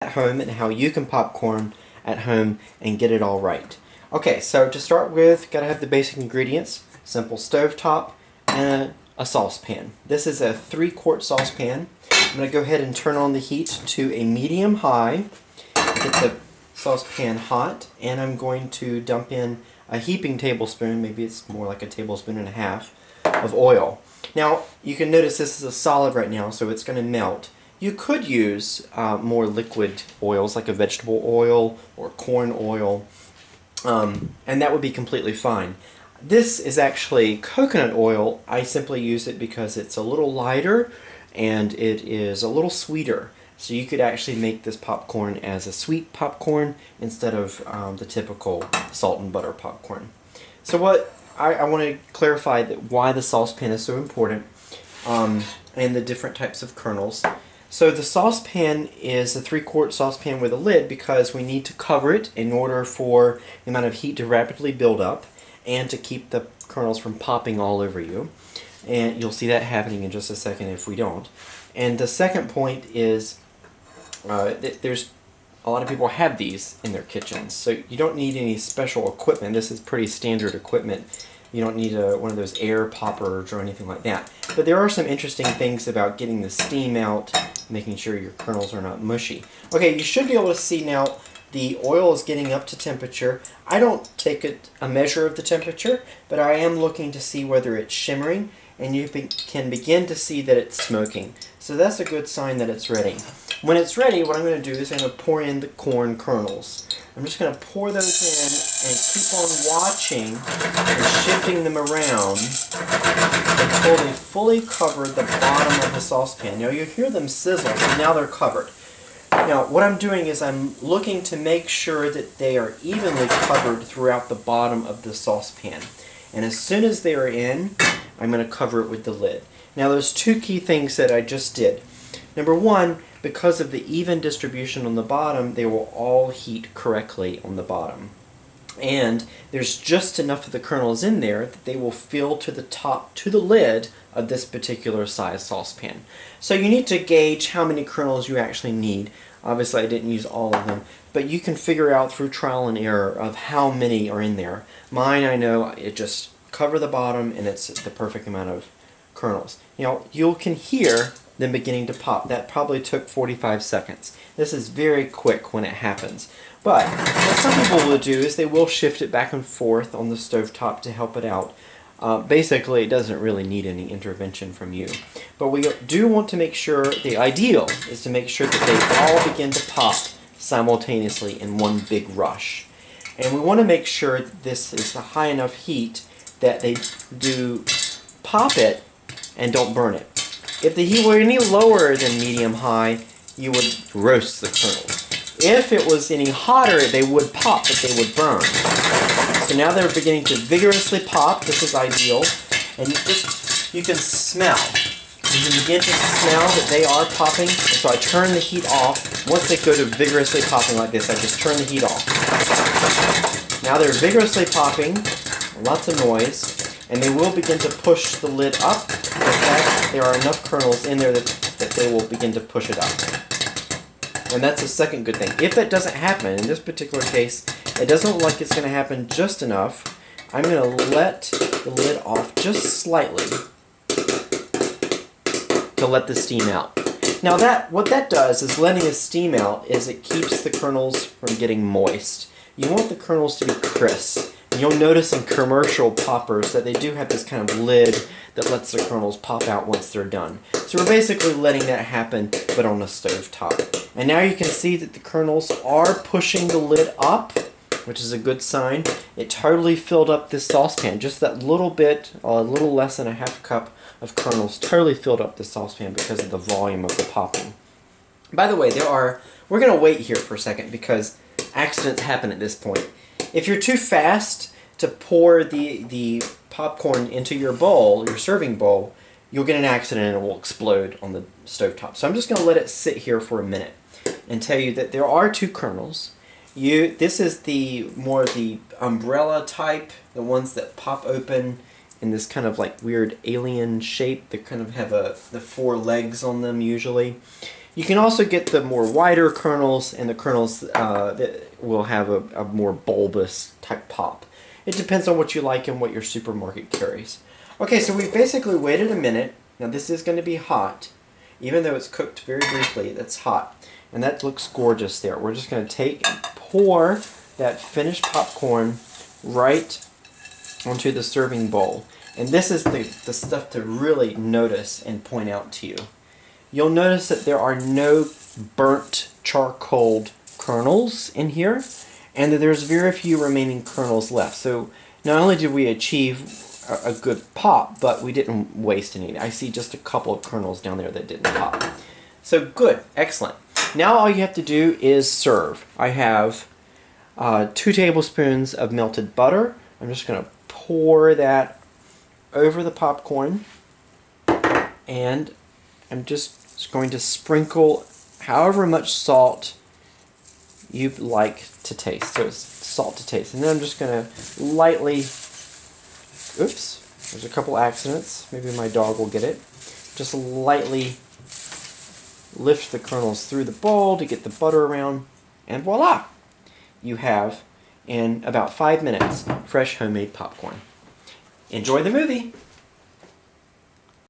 at home and how you can popcorn at home and get it all right. Okay, so to start with, gotta have the basic ingredients: simple stovetop and a saucepan. This is a 3-quart saucepan. I'm gonna go ahead and turn on the heat to a medium high, get the saucepan hot, and I'm going to dump in a heaping tablespoon, maybe it's more like a tablespoon and a half, of oil. Now you can notice this is a solid right now, so it's going to melt. You could use more liquid oils like a vegetable oil or corn oil, and that would be completely fine. This is actually coconut oil. I simply use it because it's a little lighter and it is a little sweeter. So you could actually make this popcorn as a sweet popcorn instead of the typical salt and butter popcorn. So what I want to clarify that why the saucepan is so important, and the different types of kernels. So the saucepan is a 3-quart saucepan with a lid because we need to cover it in order for the amount of heat to rapidly build up and to keep the kernels from popping all over you. And you'll see that happening in just a second if we don't. And the second point is there's a lot of people have these in their kitchens, so you don't need any special equipment. This is pretty standard equipment. You don't need one of those air poppers or anything like that. But there are some interesting things about getting the steam out, making sure your kernels are not mushy. Okay, you should be able to see now the oil is getting up to temperature. I don't take a measure of the temperature, but I am looking to see whether it's shimmering, and you can begin to see that it's smoking. So that's a good sign that it's ready. When it's ready, what I'm going to do is I'm going to pour in the corn kernels. I'm just going to pour those in and keep on watching and shifting them around until they fully cover the bottom of the saucepan. Now you hear them sizzle, so now they're covered. Now what I'm doing is I'm looking to make sure that they are evenly covered throughout the bottom of the saucepan. And as soon as they are in, I'm going to cover it with the lid. Now there's 2 key things that I just did. Number one, because of the even distribution on the bottom, they will all heat correctly on the bottom. And there's just enough of the kernels in there that they will fill to the top, to the lid of this particular size saucepan. So you need to gauge how many kernels you actually need. Obviously I didn't use all of them, but you can figure out through trial and error of how many are in there. Mine, I know, it just cover the bottom and it's the perfect amount of kernels. Now you can hear them beginning to pop. That probably took 45 seconds. This is very quick when it happens. But what some people will do is they will shift it back and forth on the stovetop to help it out. Basically, it doesn't really need any intervention from you. But we do want to make sure, the ideal is to make sure that they all begin to pop simultaneously in one big rush. And we want to make sure that this is a high enough heat that they do pop it and don't burn it. If the heat were any lower than medium-high, you would roast the kernels. If it was any hotter, they would pop, but they would burn. So now they're beginning to vigorously pop. This is ideal. And you can smell. You can begin to smell that they are popping. So I turn the heat off. Once they go to vigorously popping like this, I just turn the heat off. Now they're vigorously popping, lots of noise, and they will begin to push the lid up. In fact, there are enough kernels in there that they will begin to push it up. And that's the second good thing. If that doesn't happen, in this particular case, it doesn't look like it's going to happen just enough, I'm going to let the lid off just slightly to let the steam out. Now what that does is letting the steam out is it keeps the kernels from getting moist. You want the kernels to be crisp. And you'll notice in commercial poppers that they do have this kind of lid that lets the kernels pop out once they're done. So we're basically letting that happen, but on a stove top. And now you can see that the kernels are pushing the lid up, which is a good sign. It totally filled up this saucepan. Just that little bit, a little less than a half cup of kernels totally filled up the saucepan because of the volume of the popping. By the way, we're going to wait here for a second because accidents happen at this point. If you're too fast to pour the popcorn into your bowl, your serving bowl, you'll get an accident and it will explode on the stovetop. So I'm just going to let it sit here for a minute and tell you that there are 2 kernels. This is more the umbrella type, the ones that pop open in this kind of like weird alien shape. They kind of have the 4 legs on them usually. You can also get the more wider kernels and the kernels that will have a more bulbous type pop. It depends on what you like and what your supermarket carries. Okay, so we basically waited a minute. Now this is going to be hot. Even though it's cooked very briefly, it's hot. And that looks gorgeous there. We're just going to take and pour that finished popcorn right onto the serving bowl. And this is the stuff to really notice and point out to you. You'll notice that there are no burnt charcoal kernels in here, and that there's very few remaining kernels left. So not only did we achieve a good pop, but we didn't waste any. I see just a couple of kernels down there that didn't pop. So good, excellent. Now all you have to do is serve. I have 2 tablespoons of melted butter. I'm just going to pour that over the popcorn, and I'm just going to sprinkle however much salt you like to taste. So it's salt to taste. And then I'm just going to lightly, oops, there's a couple accidents. Maybe my dog will get it. Just lightly lift the kernels through the bowl to get the butter around, and voila! You have, in about 5 minutes, fresh homemade popcorn. Enjoy the movie!